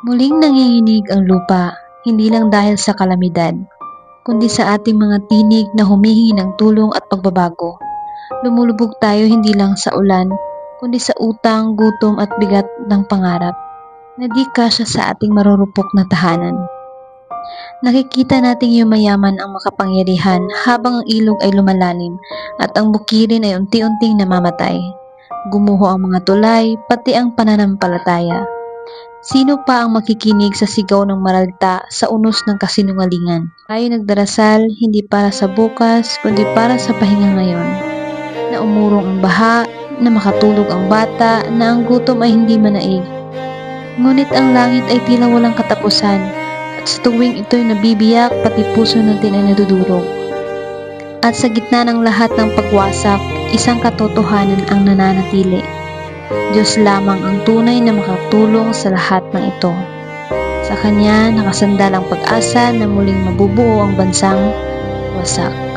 Muling nanginginig ang lupa, hindi lang dahil sa kalamidad, kundi sa ating mga tinig na humihingi ng tulong at pagbabago. Lumulubog tayo hindi lang sa ulan, kundi sa utang, gutom at bigat ng pangarap na di kasya sa ating marurupok na tahanan. Nakikita nating yumayaman ang makapangyarihan habang ang ilog ay lumalalim at ang bukirin ay unti-unting namamatay. Gumuho ang mga tulay, pati ang pananampalataya. Sino pa ang makikinig sa sigaw ng maralita sa unos ng kasinungalingan? Tayo nagdarasal hindi para sa bukas, kundi para sa pahinga ngayon. Na umurong ang baha, na makatulog ang bata, na ang gutom ay hindi manaig. Ngunit ang langit ay tila walang katapusan, at sa tuwing ito'y nabibiyak, pati puso natin ay nadudurog. At sa gitna ng lahat ng pagwasak, isang katotohanan ang nananatili. Diyos lamang ang tunay na makatulong sa lahat ng ito. Sa Kanya nakasandal ang pag-asa na muling mabubuo ang bansang wasak.